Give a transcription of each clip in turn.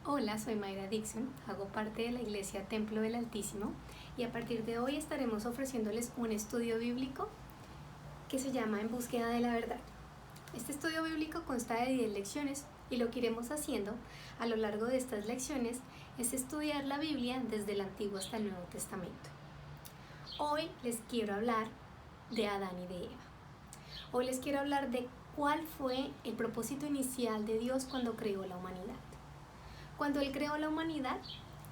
Hola, soy Mayra Dixon, hago parte de la Iglesia Templo del Altísimo y a partir de hoy estaremos ofreciéndoles un estudio bíblico que se llama En búsqueda de la verdad. Este estudio bíblico consta de 10 lecciones y lo que iremos haciendo a lo largo de estas lecciones es estudiar la Biblia desde el Antiguo hasta el Nuevo Testamento. Hoy les quiero hablar de Adán y de Eva. Hoy les quiero hablar de cuál fue el propósito inicial de Dios cuando creó la humanidad. Cuando Él creó la humanidad,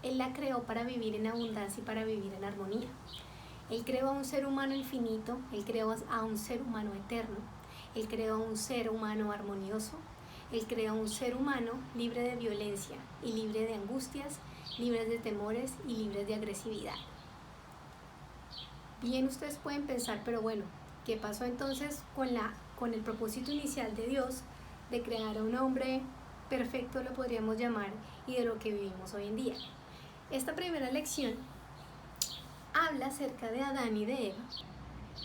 Él la creó para vivir en abundancia y para vivir en armonía. Él creó a un ser humano infinito, Él creó a un ser humano eterno, Él creó a un ser humano armonioso, Él creó a un ser humano libre de violencia y libre de angustias, libre de temores y libre de agresividad. Bien, ustedes pueden pensar, pero bueno, ¿qué pasó entonces con el propósito inicial de Dios de crear a un hombre perfecto, lo podríamos llamar, y de lo que vivimos hoy en día? Esta primera lección habla acerca de Adán y de Eva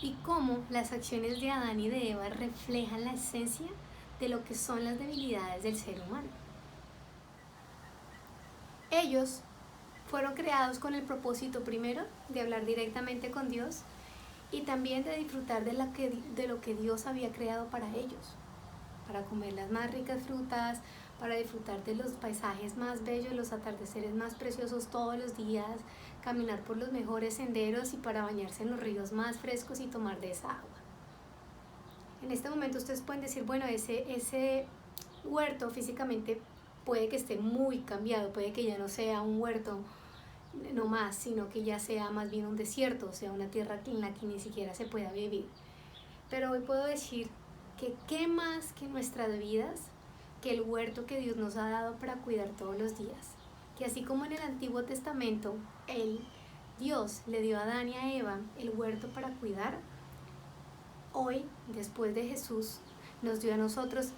y cómo las acciones de Adán y de Eva reflejan la esencia de lo que son las debilidades del ser humano. Ellos fueron creados con el propósito primero de hablar directamente con Dios y también de disfrutar de lo que Dios había creado para ellos, para comer las más ricas frutas, para disfrutar de los paisajes más bellos, los atardeceres más preciosos todos los días, caminar por los mejores senderos y para bañarse en los ríos más frescos y tomar de esa agua. En este momento ustedes pueden decir, bueno, ese huerto físicamente puede que esté muy cambiado, puede que ya no sea un huerto no más, sino que ya sea más bien un desierto, o sea, una tierra en la que ni siquiera se pueda vivir. Pero hoy puedo decir que qué más que nuestras vidas, que el huerto que Dios nos ha dado para cuidar todos los días. Que así como en el Antiguo Testamento, Dios le dio a Adán y a Eva el huerto para cuidar, hoy, después de Jesús, nos dio a nosotros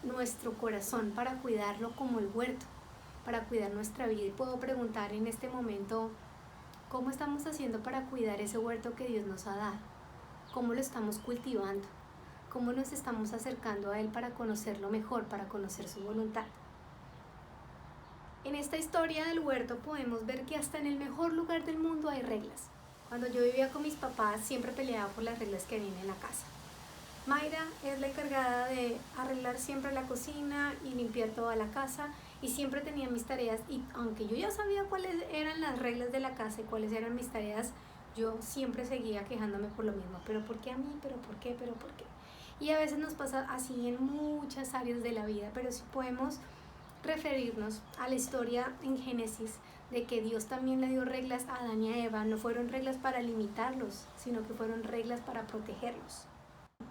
nuestro corazón para cuidarlo como el huerto, para cuidar nuestra vida. Y puedo preguntar en este momento, ¿cómo estamos haciendo para cuidar ese huerto que Dios nos ha dado? ¿Cómo lo estamos cultivando? ¿Cómo nos estamos acercando a Él para conocerlo mejor, para conocer su voluntad? En esta historia del huerto podemos ver que hasta en el mejor lugar del mundo hay reglas. Cuando yo vivía con mis papás siempre peleaba por las reglas que había en la casa. Mayra es la encargada de arreglar siempre la cocina y limpiar toda la casa y siempre tenía mis tareas, y aunque yo ya sabía cuáles eran las reglas de la casa y cuáles eran mis tareas, yo siempre seguía quejándome por lo mismo. ¿Pero por qué a mí? ¿Pero por qué? ¿Pero por qué? Y a veces nos pasa así en muchas áreas de la vida, pero si podemos referirnos a la historia en Génesis de que Dios también le dio reglas a Adán y a Eva, no fueron reglas para limitarlos, sino que fueron reglas para protegerlos.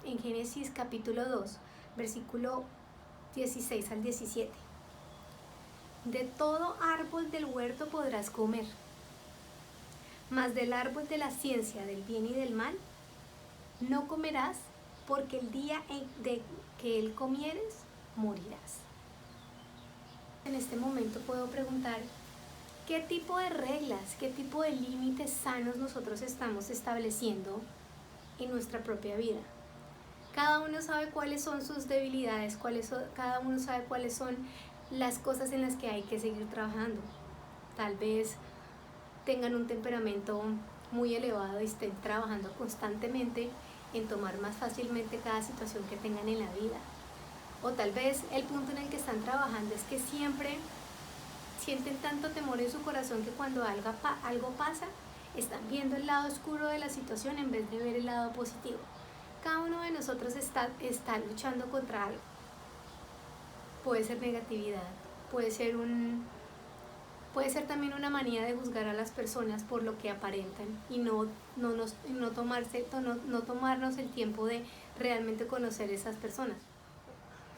En Génesis capítulo 2, versículo 16 al 17. De todo árbol del huerto podrás comer, mas del árbol de la ciencia del bien y del mal no comerás, porque el día de que él comieres, morirás. En este momento puedo preguntar, ¿qué tipo de reglas, qué tipo de límites sanos nosotros estamos estableciendo en nuestra propia vida? Cada uno sabe cuáles son sus debilidades, cada uno sabe cuáles son las cosas en las que hay que seguir trabajando. Tal vez tengan un temperamento muy elevado y estén trabajando constantemente en tomar más fácilmente cada situación que tengan en la vida. O tal vez el punto en el que están trabajando es que siempre sienten tanto temor en su corazón que cuando algo pasa, están viendo el lado oscuro de la situación en vez de ver el lado positivo. Cada uno de nosotros está luchando contra algo. Puede ser negatividad, puede ser también una manía de juzgar a las personas por lo que aparentan y no tomarnos el tiempo de realmente conocer esas personas.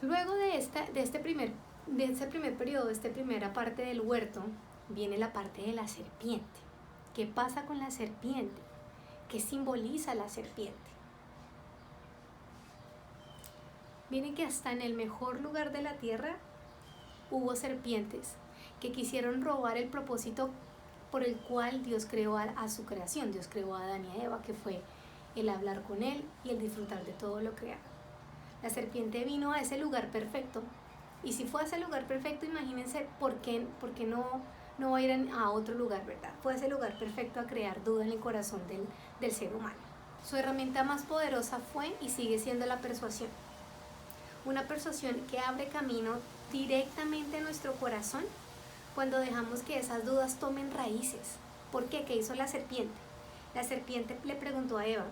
Luego de este primer periodo, de esta primera parte del huerto, viene la parte de la serpiente. ¿Qué pasa con la serpiente? ¿Qué simboliza la serpiente? Miren que hasta en el mejor lugar de la tierra hubo serpientes que quisieron robar el propósito por el cual Dios creó a su creación. Dios creó a Adán y a Eva, que fue el hablar con Él y el disfrutar de todo lo creado. La serpiente vino a ese lugar perfecto Y si fue a ese lugar perfecto, imagínense por qué no va a ir a otro lugar, ¿verdad? Fue ese lugar perfecto a crear duda en el corazón del ser humano. Su herramienta más poderosa fue y sigue siendo la persuasión. Una persuasión que abre camino directamente a nuestro corazón cuando dejamos que esas dudas tomen raíces. ¿Por qué? ¿Qué hizo la serpiente? La serpiente le preguntó a Eva,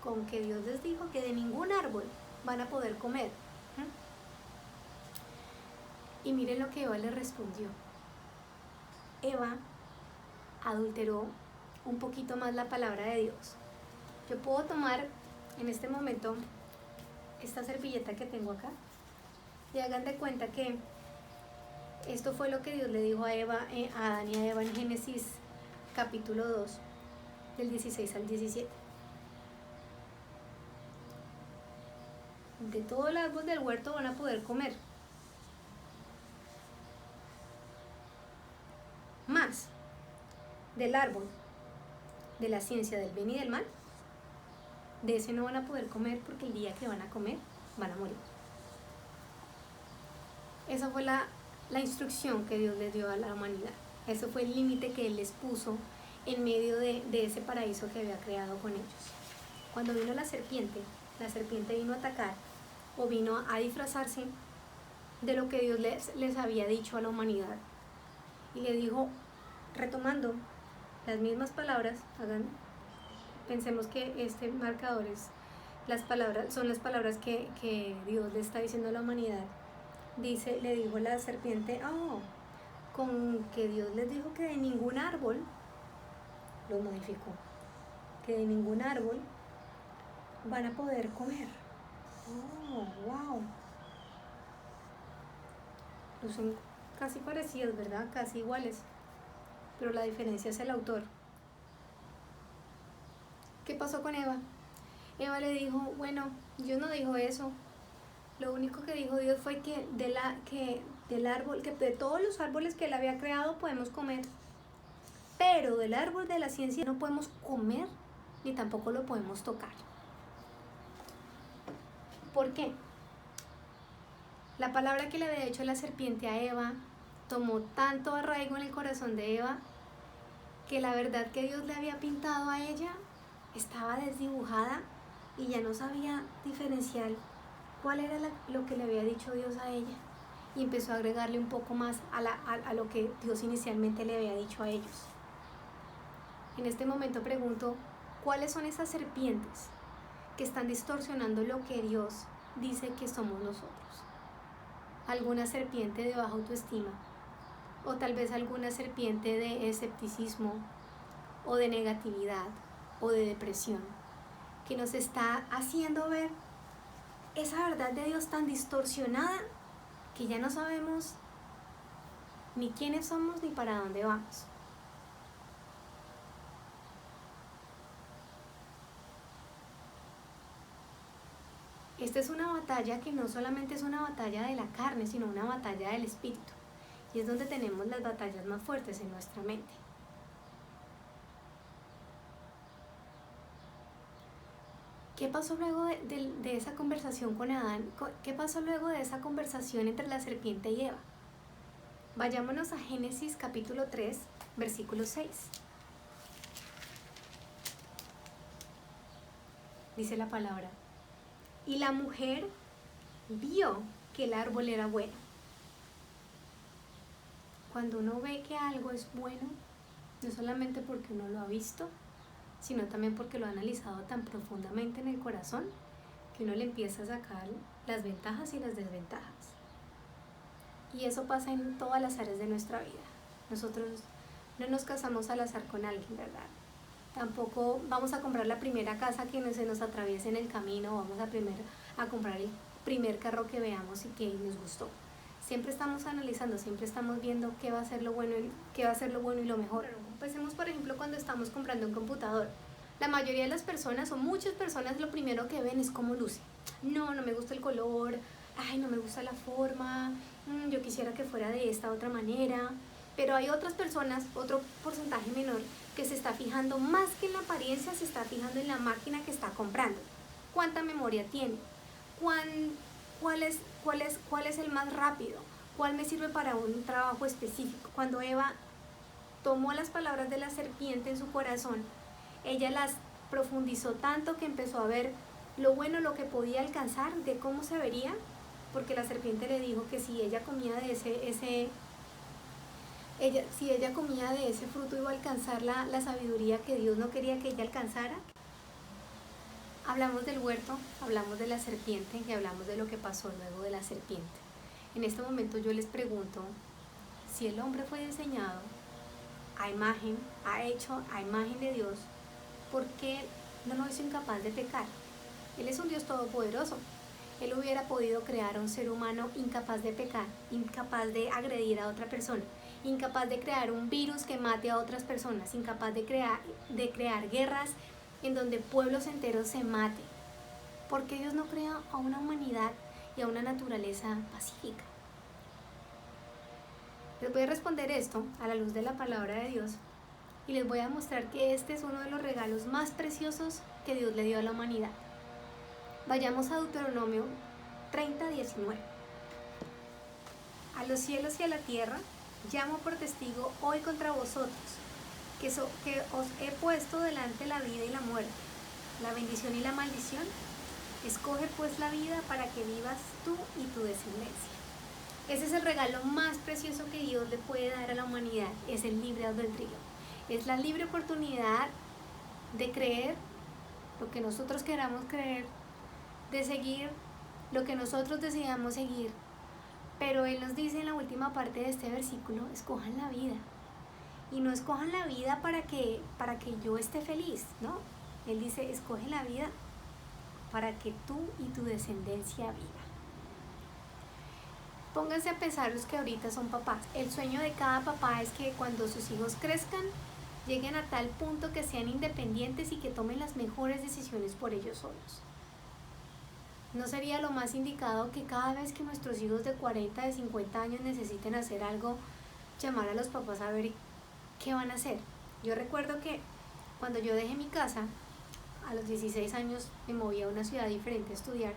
con que Dios les dijo que de ningún árbol van a poder comer. Y miren lo que Eva le respondió. Eva adulteró un poquito más la palabra de Dios. Yo puedo tomar en este momento esta servilleta que tengo acá y hagan de cuenta que esto fue lo que Dios le dijo a Adán y a Eva en Génesis capítulo 2, del 16 al 17. De todo el árbol del huerto van a poder comer. Más del árbol de la ciencia del bien y del mal, de ese no van a poder comer porque el día que van a comer van a morir. Esa fue la instrucción que Dios les dio a la humanidad. Ese fue el límite que Él les puso en medio de ese paraíso que había creado con ellos. Cuando vino la serpiente vino a atacar o vino a disfrazarse de lo que Dios les había dicho a la humanidad. Y le dijo, retomando las mismas palabras, pensemos que este marcador son las palabras que Dios le está diciendo a la humanidad. Le dijo la serpiente, con que Dios les dijo que de ningún árbol, lo modificó, que de ningún árbol van a poder comer. Wow. Son casi parecidos, ¿verdad? Casi iguales, pero la diferencia es el autor. ¿Qué pasó con Eva? Eva le dijo, bueno, Dios no dijo eso. Lo único que dijo Dios fue que del árbol, que de todos los árboles que Él había creado podemos comer, pero del árbol de la ciencia no podemos comer ni tampoco lo podemos tocar. ¿Por qué? La palabra que le había dicho la serpiente a Eva tomó tanto arraigo en el corazón de Eva que la verdad que Dios le había pintado a ella estaba desdibujada y ya no sabía diferenciar cuál era lo que le había dicho Dios a ella, y empezó a agregarle un poco más a lo que Dios inicialmente le había dicho a ellos. En este momento pregunto, ¿cuáles son esas serpientes que están distorsionando lo que Dios dice que somos nosotros? ¿Alguna serpiente de baja autoestima? ¿O tal vez alguna serpiente de escepticismo o de negatividad o de depresión que nos está haciendo ver esa verdad de Dios tan distorsionada que ya no sabemos ni quiénes somos ni para dónde vamos? Esta es una batalla que no solamente es una batalla de la carne, sino una batalla del espíritu. Y es donde tenemos las batallas más fuertes en nuestra mente. ¿Qué pasó luego de esa conversación con Adán? ¿Qué pasó luego de esa conversación entre la serpiente y Eva? Vayámonos a Génesis capítulo 3, versículo 6. Dice la palabra: y la mujer vio que el árbol era bueno. Cuando uno ve que algo es bueno, no solamente porque uno lo ha visto, sino también porque lo ha analizado tan profundamente en el corazón, que uno le empieza a sacar las ventajas y las desventajas. Y eso pasa en todas las áreas de nuestra vida. Nosotros no nos casamos al azar con alguien, ¿verdad? Tampoco vamos a comprar la primera casa que se nos atraviese en el camino, vamos a comprar el primer carro que veamos y que nos gustó. Siempre estamos analizando, siempre estamos viendo qué va a ser lo bueno y lo mejor. Pensemos, por ejemplo, cuando estamos comprando un computador. La mayoría de las personas o muchas personas lo primero que ven es cómo luce. No me gusta el color, no me gusta la forma, yo quisiera que fuera de esta otra manera. Pero hay otras personas, otro porcentaje menor, que se está fijando más que en la apariencia, se está fijando en la máquina que está comprando. ¿Cuánta memoria tiene? ¿Cuál es cuál es el más rápido, cuál me sirve para un trabajo específico. Cuando Eva tomó las palabras de la serpiente en su corazón, ella las profundizó tanto que empezó a ver lo bueno, lo que podía alcanzar, de cómo se vería, porque la serpiente le dijo que si ella comía de si ella comía de ese fruto iba a alcanzar la sabiduría que Dios no quería que ella alcanzara. Hablamos del huerto, hablamos de la serpiente y hablamos de lo que pasó luego de la serpiente. En este momento yo les pregunto, si el hombre fue diseñado a imagen de Dios, ¿por qué no lo hizo incapaz de pecar? Él es un Dios todopoderoso. Él hubiera podido crear a un ser humano incapaz de pecar, incapaz de agredir a otra persona, incapaz de crear un virus que mate a otras personas, incapaz de crear guerras en donde pueblos enteros se maten. ¿Por qué Dios no crea a una humanidad y a una naturaleza pacífica? Les voy a responder esto a la luz de la palabra de Dios y les voy a mostrar que este es uno de los regalos más preciosos que Dios le dio a la humanidad. Vayamos a Deuteronomio 30:19. A los cielos y a la tierra llamo por testigo hoy contra vosotros, que os he puesto delante la vida y la muerte, la bendición y la maldición. Escoge pues la vida para que vivas tú y tu descendencia. Ese es el regalo más precioso que Dios le puede dar a la humanidad, es el libre albedrío. Es la libre oportunidad de creer lo que nosotros queramos creer, de seguir lo que nosotros deseamos seguir. Pero Él nos dice en la última parte de este versículo, escojan la vida. Y no escojan la vida para que yo esté feliz, ¿no? Él dice, escoge la vida para que tú y tu descendencia viva. Pónganse a pensar los que ahorita son papás. El sueño de cada papá es que cuando sus hijos crezcan, lleguen a tal punto que sean independientes y que tomen las mejores decisiones por ellos solos. ¿No sería lo más indicado que cada vez que nuestros hijos de 40, de 50 años necesiten hacer algo, llamar a los papás a ver qué van a hacer? Yo recuerdo que cuando yo dejé mi casa, a los 16 años me moví a una ciudad diferente a estudiar.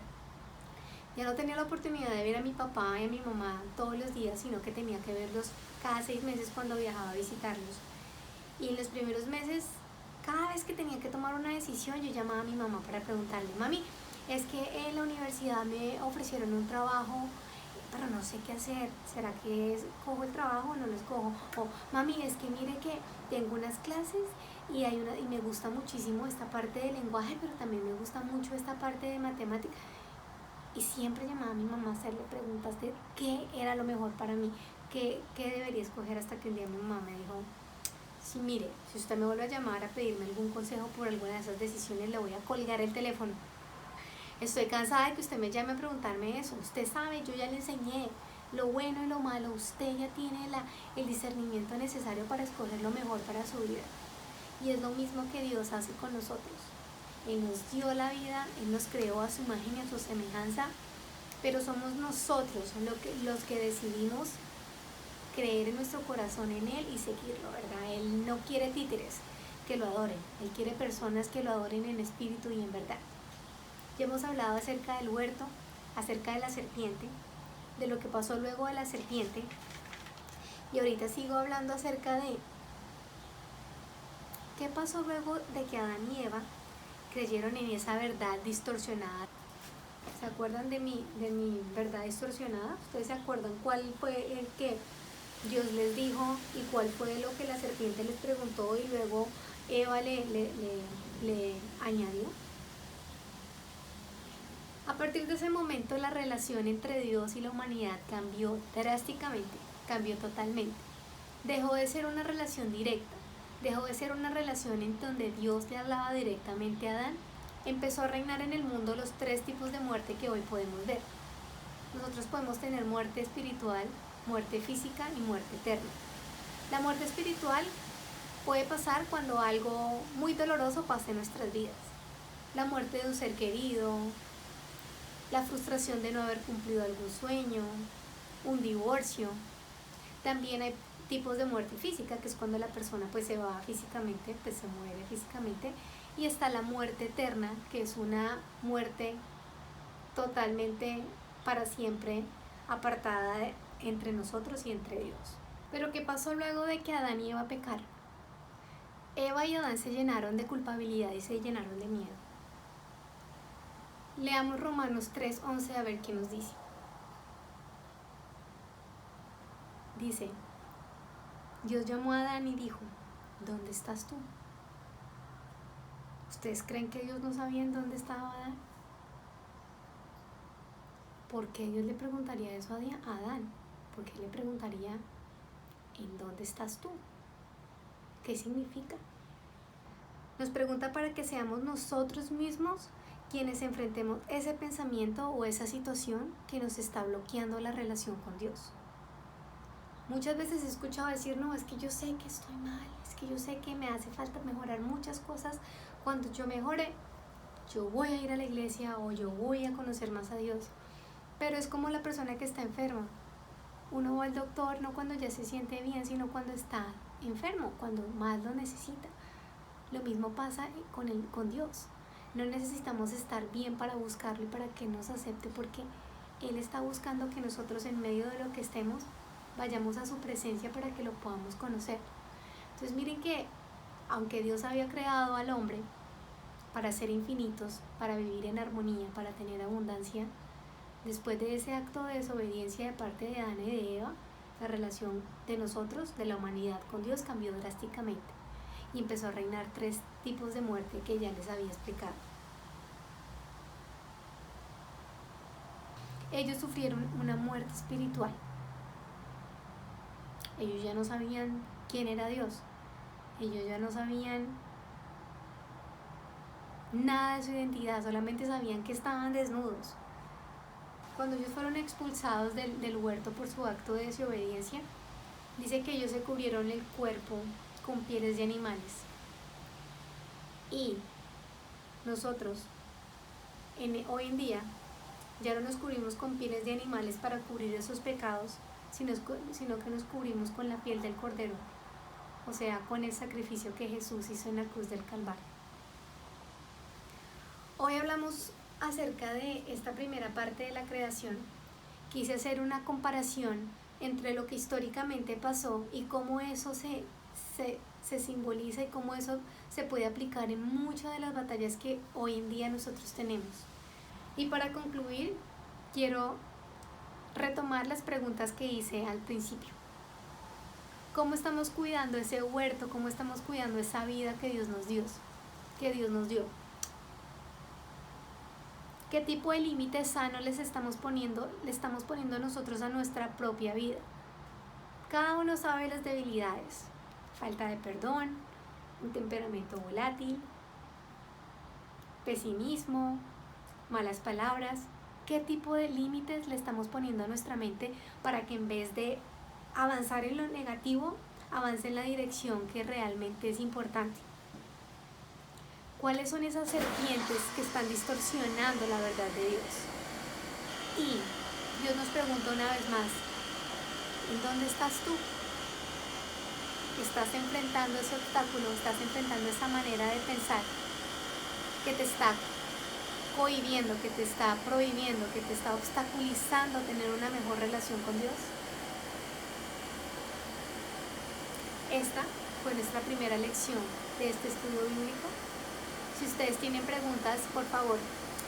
Ya no tenía la oportunidad de ver a mi papá y a mi mamá todos los días, sino que tenía que verlos cada 6 meses cuando viajaba a visitarlos. Y en los primeros meses, cada vez que tenía que tomar una decisión, yo llamaba a mi mamá para preguntarle, mami, es que en la universidad me ofrecieron un trabajo, pero no sé qué hacer. ¿Será que cojo el trabajo o no lo escojo? O mami, es que mire que tengo unas clases y me gusta muchísimo esta parte del lenguaje, pero también me gusta mucho esta parte de matemática. Y siempre llamaba a mi mamá a hacerle preguntas de qué era lo mejor para mí, qué debería escoger, hasta que un día mi mamá me dijo, sí, mire, si usted me vuelve a llamar a pedirme algún consejo por alguna de esas decisiones, le voy a colgar el teléfono. Estoy cansada de que usted me llame a preguntarme eso. Usted sabe, yo ya le enseñé lo bueno y lo malo. Usted ya tiene el discernimiento necesario para escoger lo mejor para su vida. Y es lo mismo que Dios hace con nosotros. Él nos dio la vida, Él nos creó a su imagen y a su semejanza, pero somos nosotros los que decidimos creer en nuestro corazón en Él y seguirlo, ¿verdad? Él no quiere títeres que lo adoren, Él quiere personas que lo adoren en espíritu y en verdad. Ya hemos hablado acerca del huerto, acerca de la serpiente, de lo que pasó luego de la serpiente, y ahorita sigo hablando acerca de qué pasó luego de que Adán y Eva creyeron en esa verdad distorsionada. ¿Se acuerdan de mi verdad distorsionada? ¿Ustedes se acuerdan cuál fue el que Dios les dijo y cuál fue lo que la serpiente les preguntó y luego Eva le añadió? A partir de ese momento la relación entre Dios y la humanidad cambió drásticamente, cambió totalmente. Dejó de ser una relación directa, dejó de ser una relación en donde Dios le hablaba directamente a Adán. Empezó a reinar en el mundo los 3 tipos de muerte que hoy podemos ver. Nosotros podemos tener muerte espiritual, muerte física y muerte eterna. La muerte espiritual puede pasar cuando algo muy doloroso pasa en nuestras vidas. La muerte de un ser querido, la frustración de no haber cumplido algún sueño, un divorcio. También hay tipos de muerte física, que es cuando la persona pues se va físicamente, pues se muere físicamente. Y está la muerte eterna, que es una muerte totalmente para siempre apartada entre nosotros y entre Dios. Pero ¿qué pasó luego de que Adán y Eva pecaron? Eva y Adán se llenaron de culpabilidad y se llenaron de miedo. Leamos Romanos 3:11 a ver qué nos dice. Dice, Dios llamó a Adán y dijo, ¿dónde estás tú? ¿Ustedes creen que Dios no sabía en dónde estaba Adán? ¿Por qué Dios le preguntaría eso a Adán? ¿Por qué le preguntaría, ¿en dónde estás tú? ¿Qué significa? Nos pregunta para que seamos nosotros mismos quienes enfrentemos ese pensamiento o esa situación que nos está bloqueando la relación con Dios. Muchas veces he escuchado decir, no, es que yo sé que estoy mal, es que yo sé que me hace falta mejorar muchas cosas. Cuando yo mejore, yo voy a ir a la iglesia o yo voy a conocer más a Dios. Pero es como la persona que está enferma. Uno va al doctor no cuando ya se siente bien, sino cuando está enfermo, cuando más lo necesita. Lo mismo pasa con Dios. No necesitamos estar bien para buscarlo y para que nos acepte, porque Él está buscando que nosotros en medio de lo que estemos vayamos a su presencia para que lo podamos conocer. Entonces miren que aunque Dios había creado al hombre para ser infinitos, para vivir en armonía, para tener abundancia, después de ese acto de desobediencia de parte de Adán y de Eva, la relación de nosotros, de la humanidad con Dios, cambió drásticamente y empezó a reinar 3 tipos de muerte que ya les había explicado. Ellos sufrieron una muerte espiritual. Ellos ya no sabían quién era Dios. Ellos ya no sabían nada de su identidad, solamente sabían que estaban desnudos. Cuando ellos fueron expulsados del huerto por su acto de desobediencia, dice que ellos se cubrieron el cuerpo con pieles de animales. Y nosotros, hoy en día, ya no nos cubrimos con pieles de animales para cubrir esos pecados, sino que nos cubrimos con la piel del Cordero, o sea, con el sacrificio que Jesús hizo en la cruz del Calvario. Hoy hablamos acerca de esta primera parte de la creación. Quise hacer una comparación entre lo que históricamente pasó y cómo eso se simboliza y cómo eso se puede aplicar en muchas de las batallas que hoy en día nosotros tenemos. Y para concluir, quiero retomar las preguntas que hice al principio. ¿Cómo estamos cuidando ese huerto? ¿Cómo estamos cuidando esa vida que Dios nos dio? ¿Qué tipo de límite sano le estamos poniendo nosotros a nuestra propia vida? Cada uno sabe las debilidades: falta de perdón, un temperamento volátil, pesimismo, malas palabras. ¿Qué tipo de límites le estamos poniendo a nuestra mente para que en vez de avanzar en lo negativo, avance en la dirección que realmente es importante? ¿Cuáles son esas serpientes que están distorsionando la verdad de Dios? Y Dios nos pregunta una vez más, ¿en dónde estás tú? ¿Estás enfrentando ese obstáculo? ¿Estás enfrentando esa manera de pensar que te está cohibiendo, que te está prohibiendo, que te está obstaculizando tener una mejor relación con Dios? Esta fue nuestra primera lección de este estudio bíblico. Si ustedes tienen preguntas, por favor,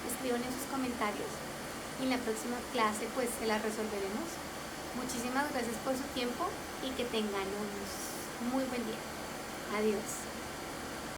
escriban en sus comentarios y en la próxima clase pues se las resolveremos. Muchísimas gracias por su tiempo y que tengan un muy buen día. Adiós.